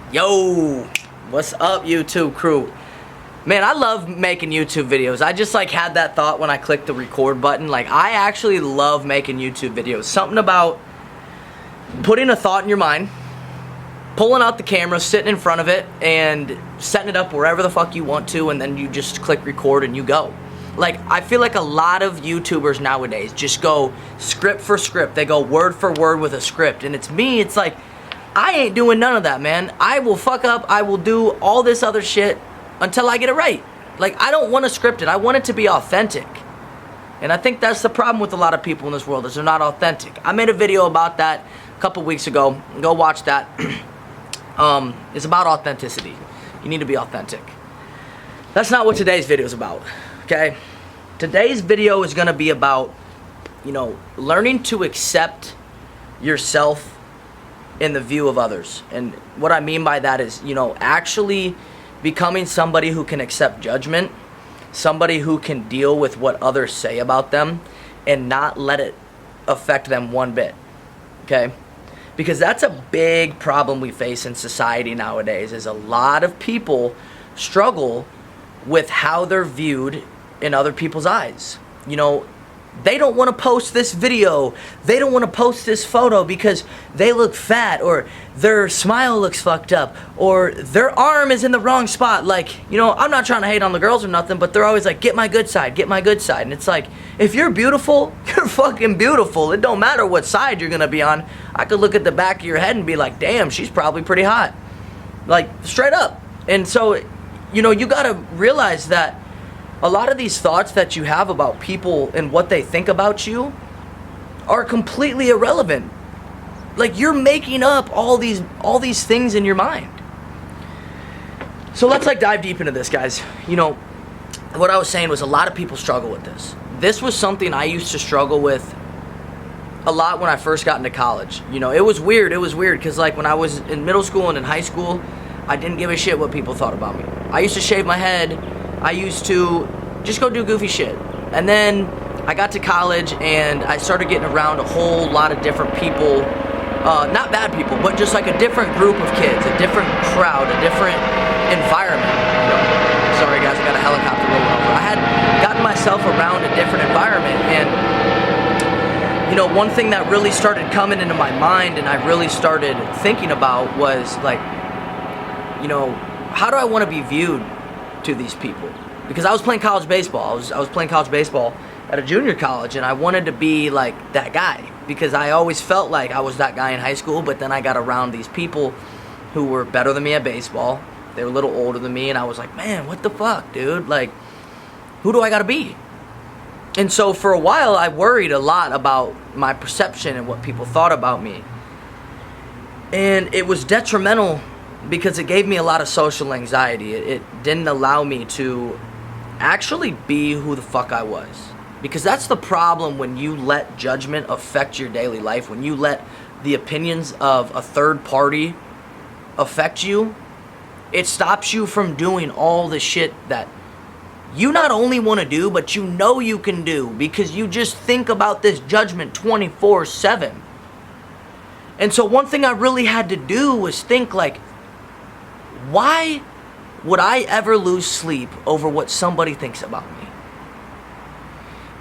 Yo, what's up, YouTube crew? Man, I love making YouTube videos. I just like had that thought when I clicked the record button. Like, I actually love making YouTube videos. Something about putting a thought in your mind, pulling out the camera, sitting in front of it, and setting it up wherever the fuck you want to, and then you just click record and you go. Like, I feel like a lot of YouTubers nowadays just go script for script. They go word for word with a script. And it's me, it's like, I ain't doing none of that, man. I will fuck up, I will do all this other shit until I get it right. Like, I don't want to script it. I want it to be authentic. And I think that's the problem with a lot of people in this world, is they're not authentic. I made a video about that a couple weeks ago. Go watch that. It's about authenticity. You need to be authentic. That's not what today's video is about, okay? Today's video is going to be about, learning to accept yourself in the view of others. And what I mean by that is, actually becoming somebody who can accept judgment, somebody who can deal with what others say about them and not let it affect them one bit, okay? Because that's a big problem we face in society nowadays, is a lot of people struggle with how they're viewed in other people's eyes. They don't want to post this video, they don't want to post this photo because they look fat, or their smile looks fucked up, or their arm is in the wrong spot. Like, I'm not trying to hate on the girls or nothing, but they're always like, get my good side, get my good side. And it's like, if you're beautiful, you're fucking beautiful. It don't matter what side you're gonna be on. I could look at the back of your head and be like, damn, she's probably pretty hot. Like, straight up. And so, you gotta realize that a lot of these thoughts that you have about people and what they think about you are completely irrelevant. Like, you're making up all these things in your mind. So let's dive deep into this, guys. What I was saying was a lot of people struggle with this. This was something I used to struggle with a lot when I first got into college. It was weird. It was weird because when I was in middle school and in high school, I didn't give a shit what people thought about me. I used to shave my head. I used to just go do goofy shit. And then I got to college and I started getting around a whole lot of different people. Not bad people, but just a different group of kids, a different crowd, a different environment. Sorry guys, I got a helicopter rolling over. I had gotten myself around a different environment, and one thing that really started coming into my mind and I really started thinking about was how do I want to be viewed to these people? Because I was playing college baseball. I was playing college baseball at a junior college, and I wanted to be like that guy because I always felt like I was that guy in high school. But then I got around these people who were better than me at baseball. They were a little older than me, and I was like, man, what the fuck, dude? Like, who do I gotta be? And so for a while, I worried a lot about my perception and what people thought about me. And it was detrimental because it gave me a lot of social anxiety. It didn't allow me to actually be who the fuck I was. Because that's the problem when you let judgment affect your daily life, when you let the opinions of a third party affect you. It stops you from doing all the shit that you not only want to do, but you can do, because you just think about this judgment 24/7. And so one thing I really had to do was think why would I ever lose sleep over what somebody thinks about me?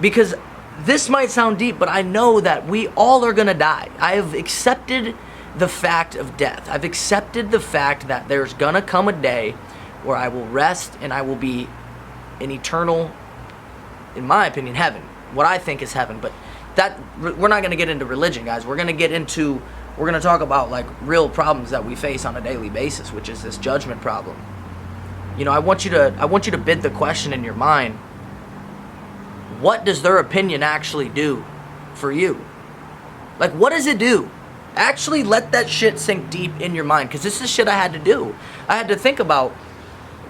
Because this might sound deep, but I know that we all are going to die. I have accepted the fact of death. I've accepted the fact that there's going to come a day where I will rest and I will be in eternal, in my opinion, heaven. What I think is heaven. But we're not going to get into religion, guys. We're going to talk about real problems that we face on a daily basis, which is this judgment problem. I want you to bid the question in your mind, what does their opinion actually do for you? What does it do? Actually let that shit sink deep in your mind, because this is shit I had to do. I had to think about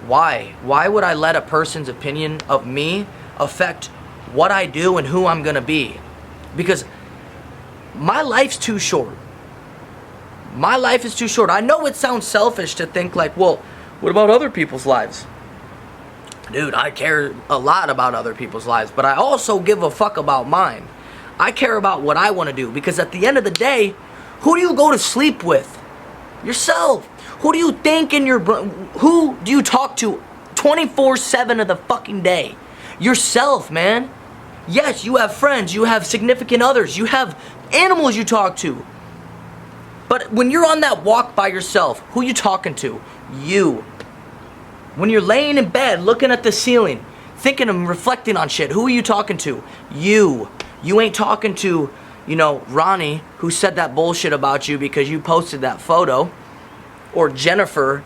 why would I let a person's opinion of me affect what I do and who I'm gonna be? Because my life's too short. My life is too short. I know it sounds selfish to think well, what about other people's lives? Dude, I care a lot about other people's lives, but I also give a fuck about mine. I care about what I want to do, because at the end of the day, who do you go to sleep with? Yourself. Who do you think who do you talk to 24/7 of the fucking day? Yourself, man. Yes, you have friends, you have significant others, you have animals you talk to. But when you're on that walk by yourself, who you talking to? You. When you're laying in bed, looking at the ceiling, thinking and reflecting on shit, who are you talking to? You. You ain't talking to, Ronnie, who said that bullshit about you because you posted that photo. Or Jennifer,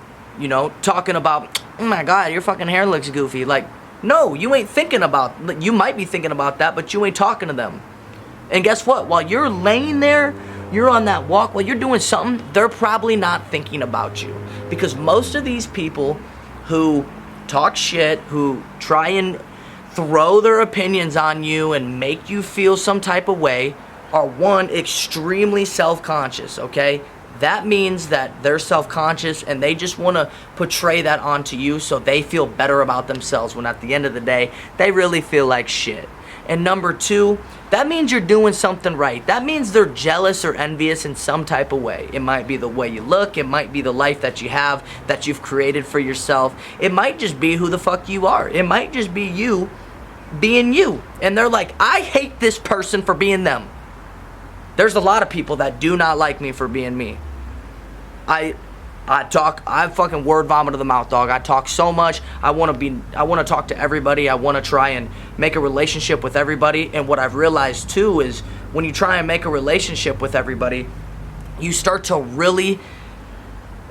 talking about, oh my God, your fucking hair looks goofy. Like, no, you ain't thinking about, you might be thinking about that, but you ain't talking to them. And guess what? While you're laying there, you're on that walk, while you're doing something, they're probably not thinking about you. Because most of these people who talk shit, who try and throw their opinions on you and make you feel some type of way, are one, extremely self-conscious, okay? That means that they're self-conscious and they just want to portray that onto you so they feel better about themselves when at the end of the day, they really feel like shit. And number two, that means you're doing something right. That means they're jealous or envious in some type of way. It might be the way you look. It might be the life that you have, that you've created for yourself. It might just be who the fuck you are. It might just be you being you. And they're like, I hate this person for being them. There's a lot of people that do not like me for being me. I fucking word vomit to the mouth, dog. I talk so much. I want to talk to everybody. I want to try and make a relationship with everybody. And what I've realized too is when you try and make a relationship with everybody, you start to really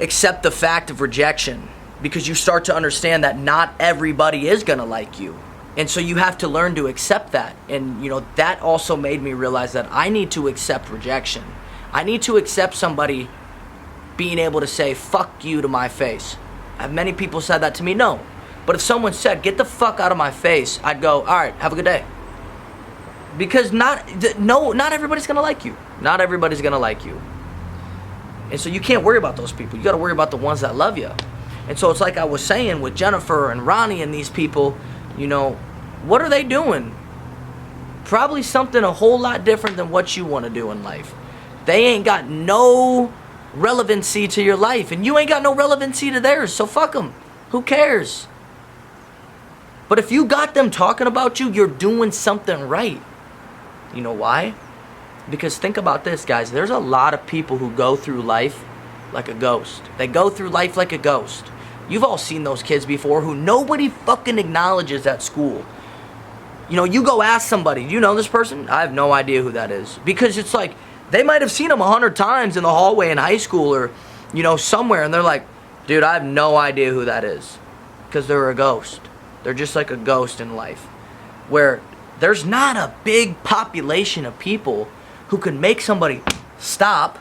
accept the fact of rejection, because you start to understand that not everybody is going to like you. And so you have to learn to accept that. And that also made me realize that I need to accept rejection. I need to accept somebody being able to say, fuck you to my face. Have many people said that to me? No. But if someone said, get the fuck out of my face, I'd go, all right, have a good day. Because not everybody's going to like you. Not everybody's going to like you. And so you can't worry about those people. You got to worry about the ones that love you. And so it's like I was saying with Jennifer and Ronnie and these people, what are they doing? Probably something a whole lot different than what you want to do in life. They ain't got no relevancy to your life, and you ain't got no relevancy to theirs, so fuck them. Who cares? But if you got them talking about you, you're doing something right. You know why? Because think about this, guys. There's a lot of people who go through life like a ghost. They go through life like a ghost. You've all seen those kids before who nobody fucking acknowledges at school. You go ask somebody, do you know this person? I have no idea who that is. Because it's like, they might have seen them 100 times in the hallway in high school or, somewhere. And they're like, dude, I have no idea who that is. Because they're a ghost. They're just like a ghost in life. Where there's not a big population of people who can make somebody stop,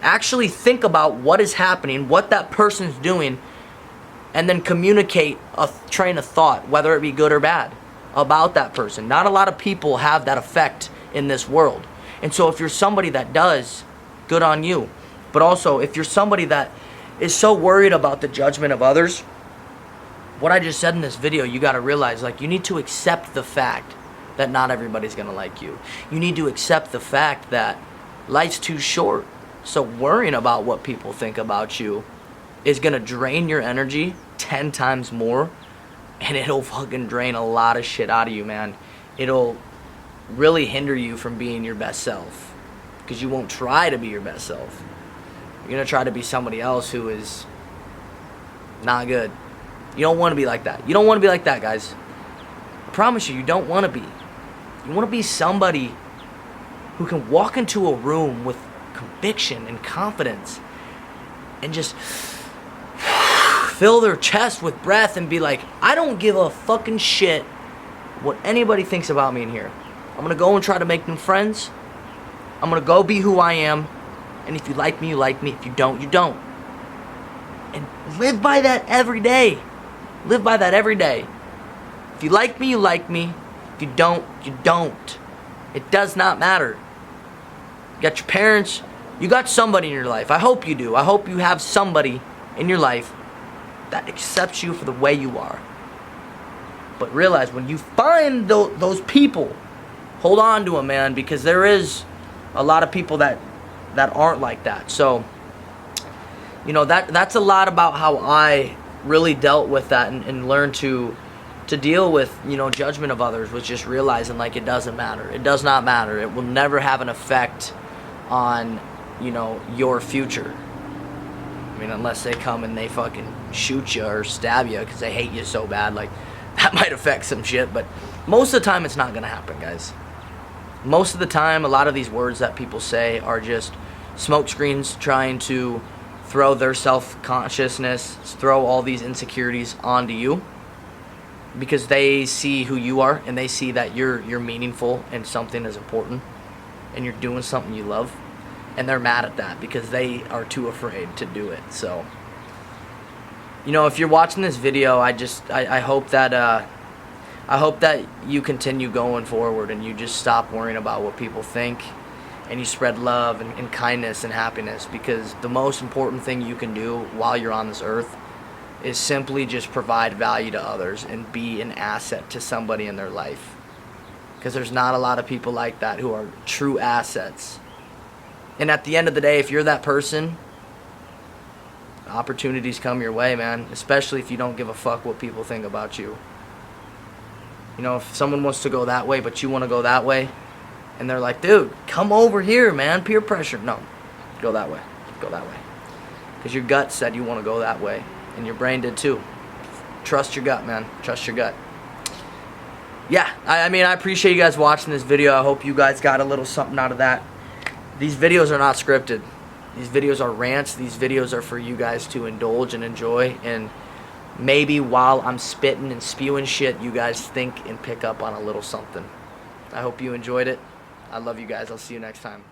actually think about what is happening, what that person's doing, and then communicate a train of thought, whether it be good or bad, about that person. Not a lot of people have that effect in this world. And so if you're somebody that does, good on you. But also, if you're somebody that is so worried about the judgment of others, what I just said in this video, you got to realize, you need to accept the fact that not everybody's going to like you. You need to accept the fact that life's too short. So worrying about what people think about you is going to drain your energy 10 times more, and it'll fucking drain a lot of shit out of you, man. It'll really hinder you from being your best self, because you won't try to be your best self. You're going to try to be somebody else who is not good. You don't want to be like that. You don't want to be like that, guys. I promise you, you don't want to be. You want to be somebody who can walk into a room with conviction and confidence and just fill their chest with breath and be like, I don't give a fucking shit what anybody thinks about me in here. I'm going to go and try to make new friends. I'm going to go be who I am. And if you like me, you like me. If you don't, you don't. And live by that every day. Live by that every day. If you like me, you like me. If you don't, you don't. It does not matter. You got your parents. You got somebody in your life. I hope you do. I hope you have somebody in your life that accepts you for the way you are. But realize, when you find those people, hold on to them, man, because there is a lot of people that aren't like that. So you know, that's a lot about how I really dealt with that and learned to deal with, you know, judgment of others, was just realizing, like, it doesn't matter. It does not matter. It will never have an effect on, you know, your future. I mean, unless they come and they fucking shoot you or stab you because they hate you so bad, like, that might affect some shit, but most of the time it's not gonna happen, guys. Most of the time, a lot of these words that people say are just smoke screens trying to throw their self-consciousness, throw all these insecurities onto you, because they see who you are and they see that you're meaningful and something is important and you're doing something you love, and they're mad at that because they are too afraid to do it. So, you know, if you're watching this video, I hope that you continue going forward and you just stop worrying about what people think, and you spread love and kindness and happiness, because the most important thing you can do while you're on this earth is simply just provide value to others and be an asset to somebody in their life. Because there's not a lot of people like that who are true assets. And at the end of the day, if you're that person, opportunities come your way, man. Especially if you don't give a fuck what people think about you. You know, if someone wants to go that way, but you want to go that way, and they're like, dude, come over here, man, peer pressure. No, go that way. Go that way. Because your gut said you want to go that way. And your brain did too. Trust your gut, man. Trust your gut. Yeah, I mean, I appreciate you guys watching this video. I hope you guys got a little something out of that. These videos are not scripted. These videos are rants. These videos are for you guys to indulge and enjoy. And maybe while I'm spitting and spewing shit, you guys think and pick up on a little something. I hope you enjoyed it. I love you guys. I'll see you next time.